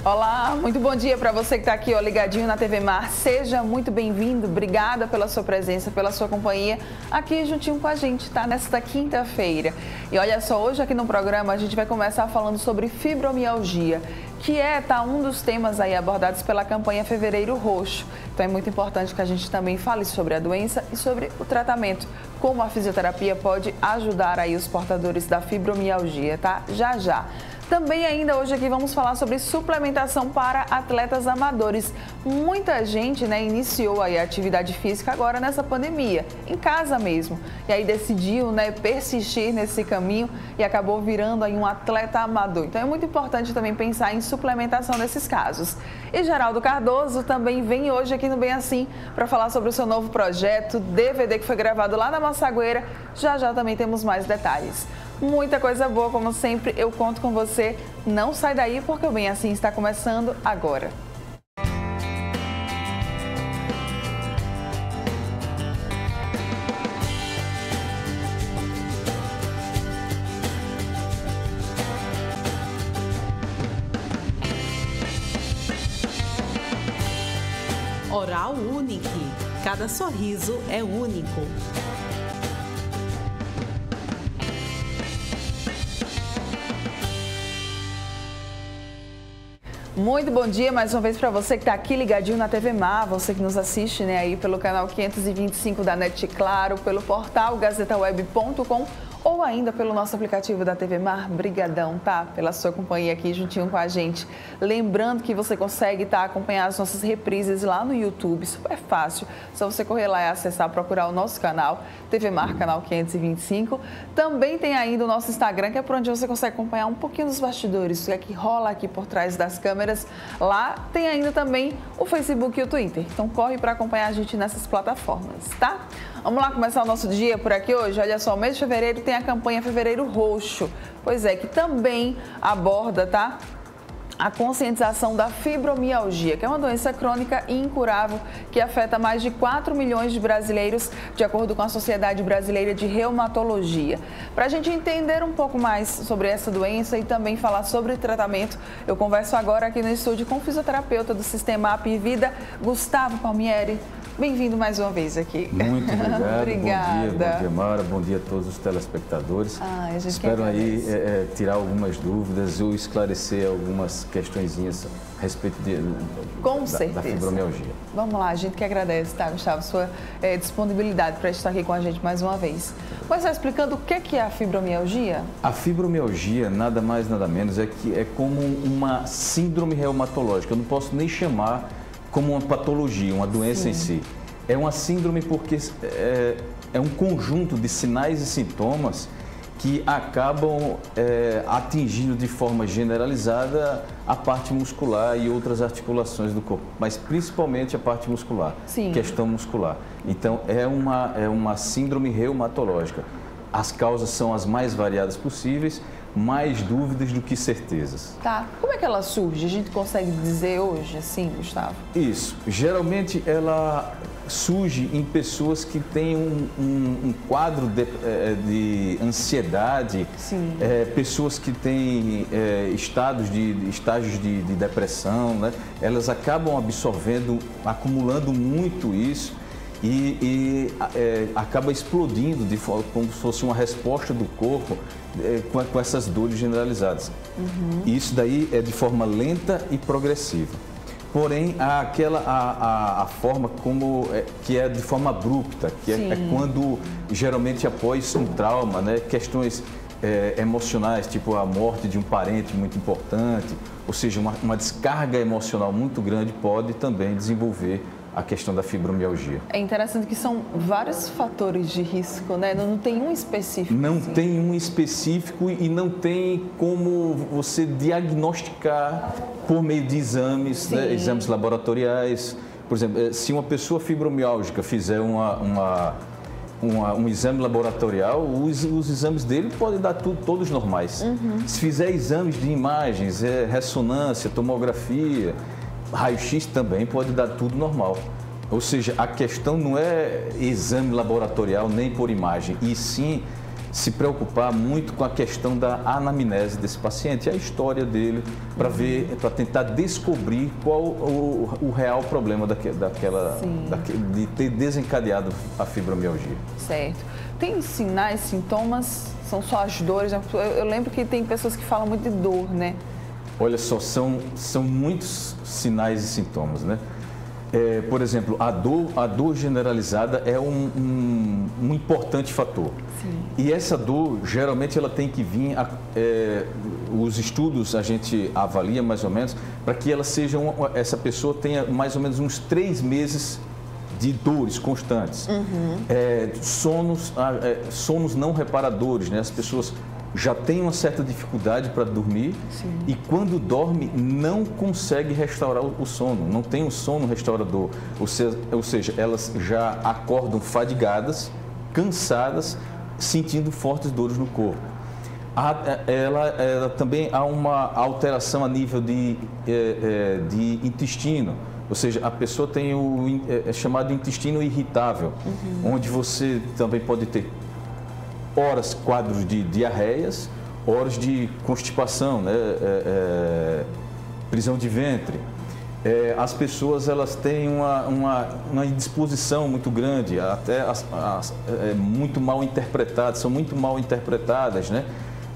Olá, muito bom dia para você que está aqui ligadinho na TV Mar. Seja muito bem-vindo, obrigada pela sua presença, pela sua companhia aqui juntinho com a gente, tá? Nesta quinta-feira. E olha só, hoje aqui no programa a gente vai começar falando sobre fibromialgia, que um dos temas aí abordados pela campanha Fevereiro Roxo. Então é muito importante que a gente também fale sobre a doença e sobre o tratamento, como a fisioterapia pode ajudar aí os portadores da fibromialgia, tá? Já já. Também ainda hoje aqui vamos falar sobre suplementação para atletas amadores. Muita gente, iniciou aí a atividade física agora nessa pandemia, em casa mesmo. E aí decidiu, persistir nesse caminho e acabou virando aí um atleta amador. Então é muito importante também pensar em suplementação nesses casos. E Geraldo Cardoso também vem hoje aqui no Bem Assim para falar sobre o seu novo projeto, DVD que foi gravado lá na Massagueira. Já já também temos mais detalhes. Muita coisa boa, como sempre, eu conto com você. Não sai daí porque o Bem Assim está começando agora. Oral Unique. Cada sorriso é único. Muito bom dia mais uma vez para você que está aqui ligadinho na TV Mar, você que nos assiste aí pelo canal 525 da NET Claro, pelo portal gazetaweb.com ou ainda pelo nosso aplicativo da TV Mar. Brigadão, tá? Pela sua companhia aqui juntinho com a gente. Lembrando que você consegue acompanhar as nossas reprises lá no YouTube, super fácil. Só você correr lá e acessar, procurar o nosso canal, TV Mar, canal 525. Também tem ainda o nosso Instagram, que é por onde você consegue acompanhar um pouquinho dos bastidores, o que rola aqui por trás das câmeras. Lá tem ainda também o Facebook e o Twitter. Então corre para acompanhar a gente nessas plataformas, tá? Vamos lá começar o nosso dia por aqui hoje. Olha só, o mês de fevereiro tem a campanha Fevereiro Roxo. Pois é, que também aborda, a conscientização da fibromialgia, que é uma doença crônica e incurável que afeta mais de 4 milhões de brasileiros, de acordo com a Sociedade Brasileira de Reumatologia. Para a gente entender um pouco mais sobre essa doença e também falar sobre o tratamento, eu converso agora aqui no estúdio com o fisioterapeuta do Sistema Apivida, Gustavo Palmieri. Bem-vindo mais uma vez aqui. Muito obrigado. Obrigada. Bom dia, Mara. Bom dia a todos os telespectadores. Espero aí tirar algumas dúvidas ou esclarecer algumas questõezinhas a respeito da fibromialgia. Vamos lá, a gente que agradece, Gustavo, sua disponibilidade para estar aqui com a gente mais uma vez. Começar explicando o que é a fibromialgia? A fibromialgia, nada mais, nada menos, é como uma síndrome reumatológica. Eu não posso nem chamar como uma patologia, uma doença em si. É uma síndrome porque é um conjunto de sinais e sintomas que acabam atingindo de forma generalizada a parte muscular e outras articulações do corpo, mas principalmente a parte muscular, questão muscular. Então, é uma síndrome reumatológica. As causas são as mais variadas possíveis, mais dúvidas do que certezas. Tá. Como é que ela surge? A gente consegue dizer hoje, assim, Gustavo? Isso. Geralmente ela surge em pessoas que têm um quadro de ansiedade, pessoas que têm estágios de depressão, Elas acabam absorvendo, acumulando muito isso e acaba explodindo como se fosse uma resposta do corpo com essas dores generalizadas. Isso daí é de forma lenta e progressiva. Porém, há a forma que é de forma abrupta, que é quando, geralmente após um trauma, questões emocionais, tipo a morte de um parente muito importante, ou seja, uma descarga emocional muito grande pode também desenvolver a questão da fibromialgia. É interessante que são vários fatores de risco, Não tem um específico. Não tem um específico e não tem como você diagnosticar por meio de exames, exames laboratoriais. Por exemplo, se uma pessoa fibromialgica fizer um exame laboratorial, os exames dele podem dar todos normais. Se fizer exames de imagens, ressonância, tomografia, raio-x também pode dar tudo normal. Ou seja, a questão não é exame laboratorial nem por imagem, e sim se preocupar muito com a questão da anamnese desse paciente, a história dele, para tentar descobrir qual o real problema de ter desencadeado a fibromialgia. Certo. Tem sinais, sintomas? São só as dores? Eu lembro que tem pessoas que falam muito de dor, né? Olha só, são muitos sinais e sintomas, né? Por exemplo, a dor generalizada é um importante fator. Sim. E essa dor, geralmente, ela tem que vir, os estudos a gente avalia mais ou menos, para que essa pessoa tenha mais ou menos uns 3 meses de dores constantes. Sonos não reparadores, né? As pessoas já têm uma certa dificuldade para dormir. Sim. E quando dorme não consegue restaurar o sono, não tem um sono restaurador, ou seja, elas já acordam fadigadas, cansadas, sentindo fortes dores no corpo. Ela também há uma alteração a nível de intestino, ou seja, a pessoa tem o chamado intestino irritável, onde você também pode ter quadros de diarreias, horas de constipação, né? Prisão de ventre. As pessoas elas têm uma indisposição muito grande, até muito mal interpretadas, são muito mal interpretadas, né?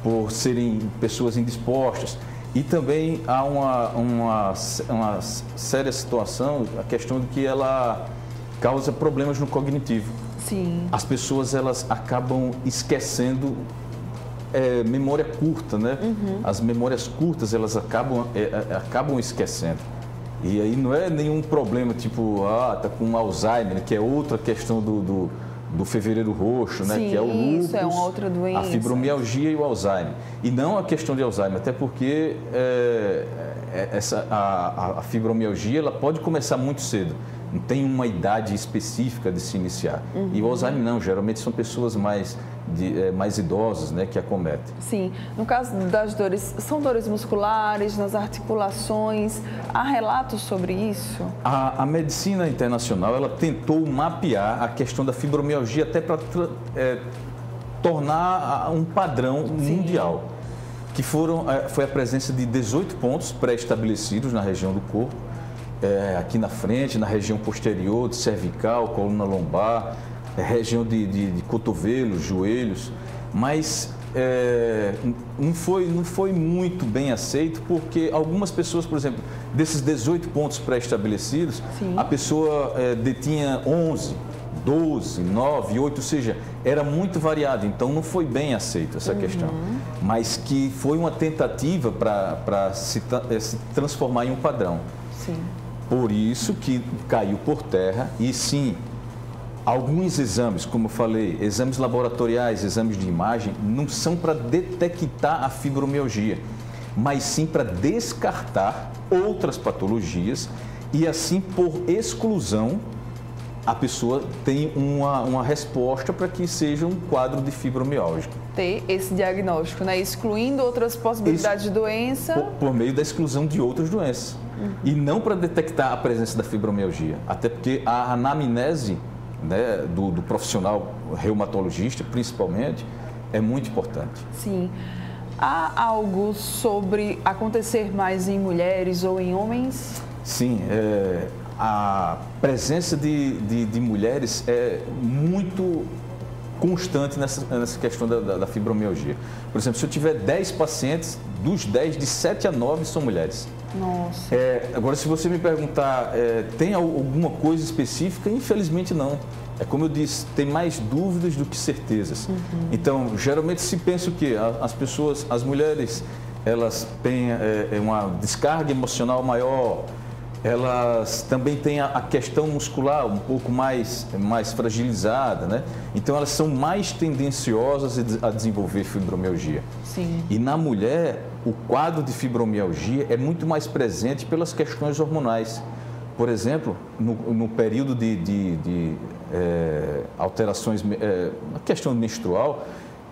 Por serem pessoas indispostas. E também há uma séria situação, a questão de que ela causa problemas no cognitivo. Sim. As pessoas elas acabam esquecendo memória curta, né? As memórias curtas elas acabam esquecendo. E aí não é nenhum problema tipo, tá com Alzheimer, que é outra questão do fevereiro roxo, né? Sim, Que é o lúpus, isso é uma outra doença. a fibromialgia e o Alzheimer. E não a questão de Alzheimer, até porque a fibromialgia ela pode começar muito cedo. Não tem uma idade específica de se iniciar. E o Alzheimer não, geralmente são pessoas mais idosas, né, que acometem. Sim. No caso das dores, são dores musculares, nas articulações? Há relatos sobre isso? A medicina internacional ela tentou mapear a questão da fibromialgia até para tornar um padrão mundial, que foi a presença de 18 pontos pré-estabelecidos na região do corpo, aqui na frente, na região posterior, de cervical, coluna lombar, região de cotovelos, joelhos, mas não foi muito bem aceito porque algumas pessoas, por exemplo, desses 18 pontos pré-estabelecidos, a pessoa detinha 11, 12, 9, 8, ou seja, era muito variado, então não foi bem aceito essa questão, mas que foi uma tentativa para se transformar em um padrão. Sim. Por isso que caiu por terra e sim, alguns exames, como eu falei, exames laboratoriais, exames de imagem, não são para detectar a fibromialgia, mas sim para descartar outras patologias e assim, por exclusão, a pessoa tem uma resposta para que seja um quadro de fibromialgia. Ter esse diagnóstico, né? Excluindo outras possibilidades de doença. Por meio da exclusão de outras doenças. E não para detectar a presença da fibromialgia. Até porque a anamnese, né, do profissional reumatologista, principalmente, é muito importante. Sim. Há algo sobre acontecer mais em mulheres ou em homens? Sim, a presença de mulheres é muito constante nessa questão da fibromialgia. Por exemplo, se eu tiver 10 pacientes, dos 10, de 7 a 9 são mulheres. Nossa. Agora, se você me perguntar, tem alguma coisa específica? Infelizmente não. É como eu disse, tem mais dúvidas do que certezas. Então, geralmente se pensa o quê? As mulheres, elas têm uma descarga emocional maior, elas também têm a questão muscular um pouco mais fragilizada, né? Então, elas são mais tendenciosas a desenvolver fibromialgia. Sim. E na mulher, o quadro de fibromialgia é muito mais presente pelas questões hormonais. Por exemplo, no período de alterações, a questão menstrual,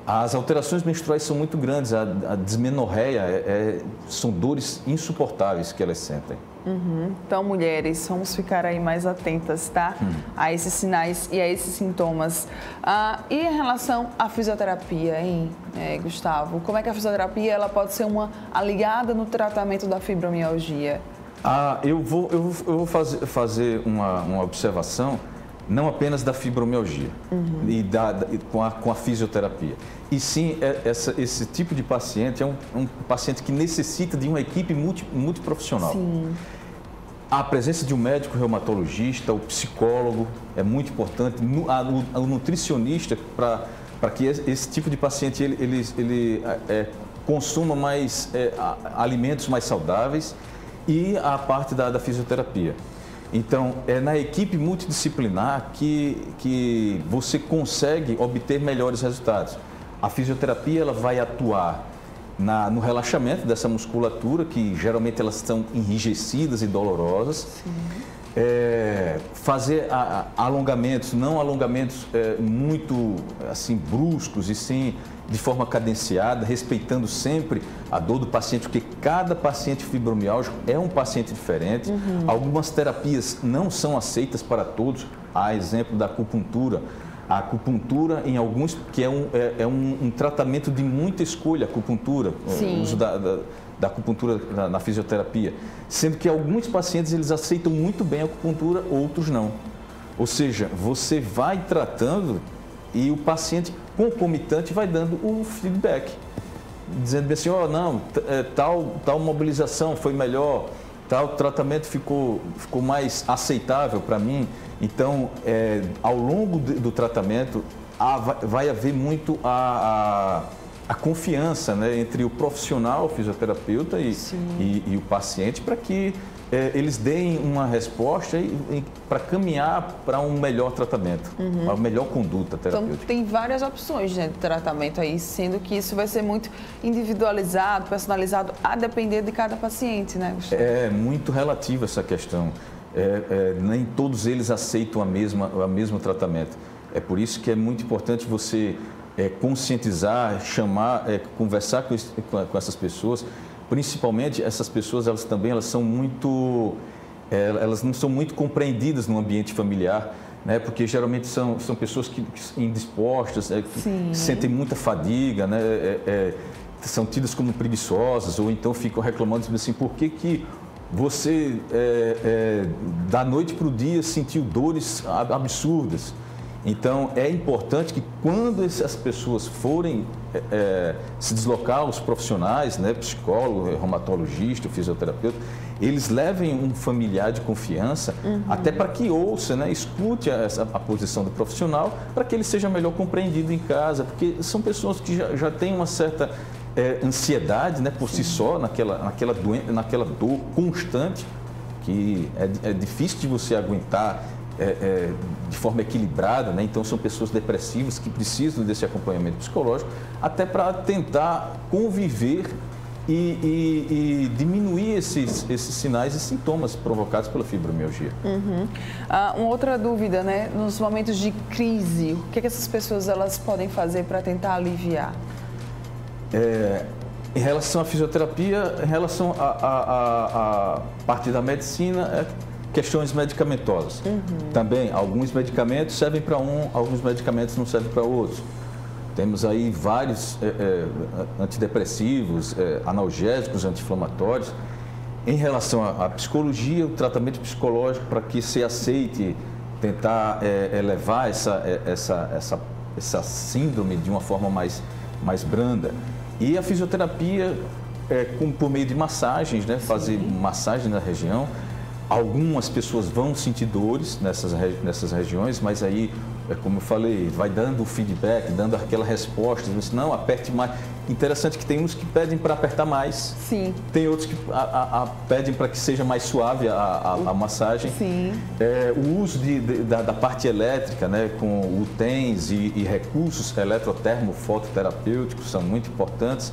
As alterações menstruais são muito grandes, a dismenorreia são dores insuportáveis que elas sentem. Então, mulheres, vamos ficar aí mais atentas, tá? A esses sinais e a esses sintomas. E em relação à fisioterapia, hein, Gustavo? Como é que a fisioterapia ela pode ser uma aliada no tratamento da fibromialgia? Eu vou fazer uma observação, não apenas da fibromialgia e com a fisioterapia. E sim, esse tipo de paciente é um paciente que necessita de uma equipe multiprofissional. Sim. A presença de um médico reumatologista, o psicólogo é muito importante, o nutricionista para que esse tipo de paciente ele consuma mais alimentos mais saudáveis e a parte da fisioterapia. Então, é na equipe multidisciplinar que você consegue obter melhores resultados. A fisioterapia ela vai atuar no relaxamento dessa musculatura, que geralmente elas estão enrijecidas e dolorosas. Fazer alongamentos, não alongamentos muito assim bruscos, e sim de forma cadenciada, respeitando sempre a dor do paciente, porque cada paciente fibromialgico é um paciente diferente. Algumas terapias não são aceitas para todos, a exemplo da acupuntura. A acupuntura, em alguns, que é um tratamento de muita escolha, a acupuntura, o uso da acupuntura na fisioterapia. Sendo que alguns pacientes, eles aceitam muito bem a acupuntura, outros não. Ou seja, você vai tratando e o paciente concomitante vai dando o feedback. Dizendo assim, tal mobilização foi melhor, tal tratamento ficou mais aceitável para mim. Então, ao longo do tratamento, vai haver muito a confiança, né, entre o profissional, o fisioterapeuta e o paciente, para que eles deem uma resposta para caminhar para um melhor tratamento, uma melhor conduta terapêutica. Então, tem várias opções, né, de tratamento aí, sendo que isso vai ser muito individualizado, personalizado, a depender de cada paciente, né, Gustavo? É muito relativa essa questão. Nem todos eles aceitam o mesmo tratamento. É por isso que é muito importante você conscientizar, chamar, conversar com essas pessoas. Principalmente essas pessoas, elas não são muito compreendidas no ambiente familiar, né? Porque geralmente são pessoas que indispostas, que sentem muita fadiga, né? São tidas como preguiçosas, ou então ficam reclamando, dizendo assim, por que você da noite para o dia sentiu dores absurdas? Então, é importante que quando essas pessoas forem se deslocar aos profissionais, né, psicólogo, reumatologista, fisioterapeuta, eles levem um familiar de confiança, até para que ouça, né, escute a posição do profissional, para que ele seja melhor compreendido em casa, porque são pessoas que já têm uma certa ansiedade, né, por si só, naquela dor constante, que é difícil de você aguentar de forma equilibrada, né? Então são pessoas depressivas que precisam desse acompanhamento psicológico, até para tentar conviver e diminuir esses sinais e sintomas provocados pela fibromialgia. Uma outra dúvida, né? Nos momentos de crise, o que essas pessoas elas podem fazer para tentar aliviar? Em relação à fisioterapia, em relação à parte da medicina, questões medicamentosas. Também, alguns medicamentos servem para alguns medicamentos não servem para outros. Temos aí vários antidepressivos, analgésicos, anti-inflamatórios. Em relação à psicologia, o tratamento psicológico, para que se aceite tentar elevar essa síndrome de uma forma mais branda. E a fisioterapia, por meio de massagens, né? Fazer massagem na região. Algumas pessoas vão sentir dores nessas regiões, mas aí, como eu falei, vai dando o feedback, dando aquela resposta, dizendo, não, aperte mais. Interessante que tem uns que pedem para apertar mais. Sim. Tem outros que pedem para que seja mais suave a massagem. Sim. O uso da parte elétrica, né, com o TENS e recursos eletrotermofototerapêuticos são muito importantes.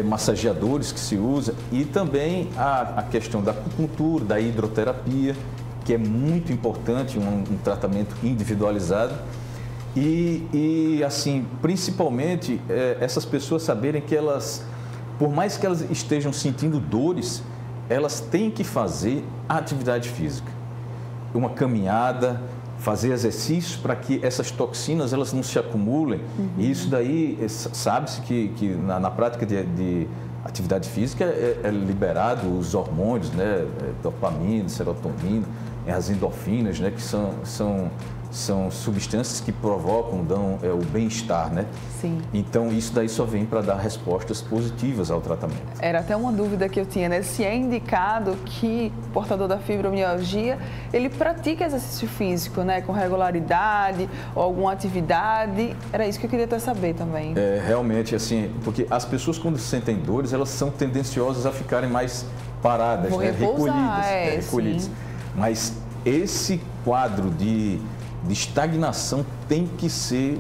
Massageadores que se usa, e também a questão da acupuntura, da hidroterapia, que é muito importante, um tratamento individualizado. E assim, principalmente, essas pessoas saberem que elas, por mais que elas estejam sentindo dores, elas têm que fazer atividade física. Uma caminhada, fazer exercícios para que essas toxinas elas não se acumulem. E isso daí, sabe-se que na prática de atividade física é liberado os hormônios, né? Dopamina, serotonina, as endorfinas, né? Que são substâncias que provocam, dão o bem-estar, né? Sim. Então, isso daí só vem para dar respostas positivas ao tratamento. Era até uma dúvida que eu tinha, né? Se é indicado que o portador da fibromialgia, ele pratica exercício físico, né? Com regularidade ou alguma atividade. Era isso que eu queria até saber também. Realmente, assim, porque as pessoas quando sentem dores, elas são tendenciosas a ficarem mais paradas, né? Recolhidas. Mas esse quadro de estagnação tem que ser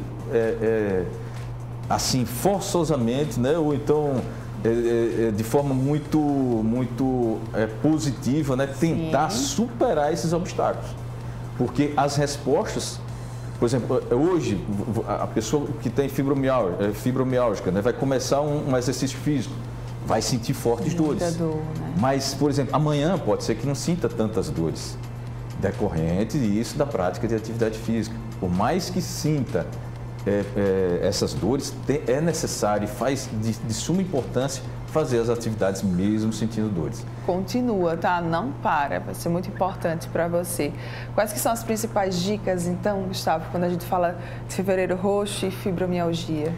assim, forçosamente, né? Ou então de forma muito positiva, né? Tentar superar esses obstáculos. Porque as respostas, por exemplo, hoje a pessoa que tem fibromialgia, né? Vai começar um exercício físico, vai sentir fortes dores. Dor, né? Mas, por exemplo, amanhã pode ser que não sinta tantas dores decorrente disso da prática de atividade física. Por mais que sinta essas dores, é necessário e faz de suma importância fazer as atividades mesmo sentindo dores. Continua, tá? Não para, vai ser muito importante para você. Quais que são as principais dicas, então, Gustavo, quando a gente fala de fevereiro roxo e fibromialgia?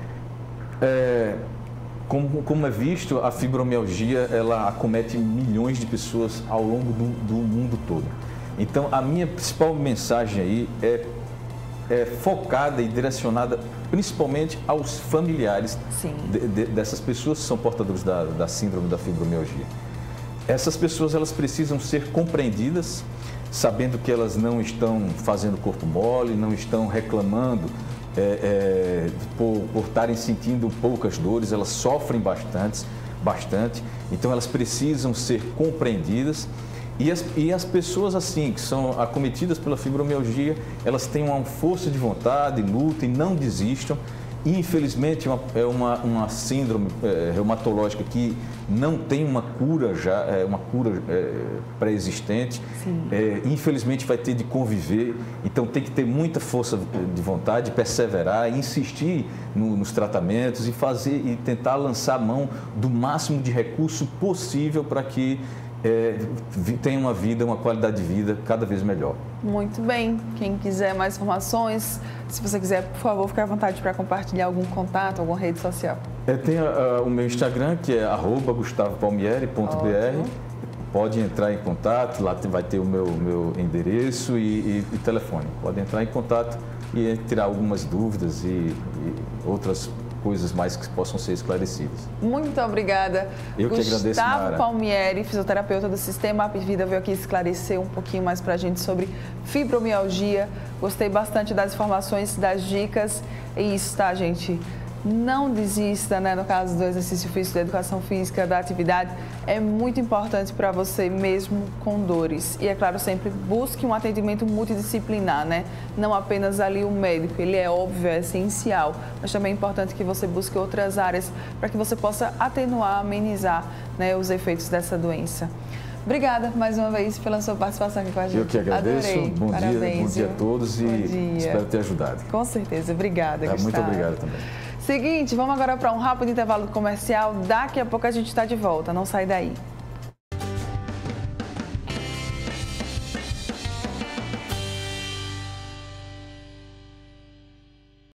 Como é visto, a fibromialgia ela acomete milhões de pessoas ao longo do mundo todo. Então, a minha principal mensagem aí é focada e direcionada principalmente aos familiares dessas pessoas que são portadores da síndrome da fibromialgia. Essas pessoas elas precisam ser compreendidas, sabendo que elas não estão fazendo corpo mole, não estão reclamando por estarem sentindo poucas dores, elas sofrem bastante, então elas precisam ser compreendidas. E as pessoas assim, que são acometidas pela fibromialgia, elas têm uma força de vontade, lutem, não desistam. Infelizmente, é uma síndrome reumatológica que não tem uma cura uma cura pré-existente. Infelizmente, vai ter de conviver. Então, tem que ter muita força de vontade, perseverar, insistir nos tratamentos e tentar lançar a mão do máximo de recurso possível para que tem uma qualidade de vida cada vez melhor. Muito bem. Quem quiser mais informações, se você quiser, por favor, fique à vontade para compartilhar algum contato, alguma rede social. Tem o meu Instagram, que é @gustavopalmieri.br. Pode entrar em contato, lá vai ter o meu endereço e telefone. Pode entrar em contato e tirar algumas dúvidas e outras coisas mais que possam ser esclarecidas. Muito obrigada. Eu que agradeço, Mara. Gustavo Palmieri, fisioterapeuta do Sistema Apvida, veio aqui esclarecer um pouquinho mais para a gente sobre fibromialgia. Gostei bastante das informações, das dicas. E isso, tá, gente? Não desista, né? No caso do exercício físico, da educação física, da atividade, é muito importante para você mesmo com dores. E é claro, sempre busque um atendimento multidisciplinar, né? Não apenas ali o médico, ele é óbvio, é essencial, mas também é importante que você busque outras áreas para que você possa atenuar, amenizar, né, os efeitos dessa doença. Obrigada mais uma vez pela sua participação aqui com a gente. Eu que agradeço. Adorei. Bom dia a todos e espero ter ajudado. Com certeza. Obrigada, Gustavo. Muito obrigado também. Seguinte, vamos agora para um rápido intervalo comercial. Daqui a pouco a gente está de volta. Não sai daí.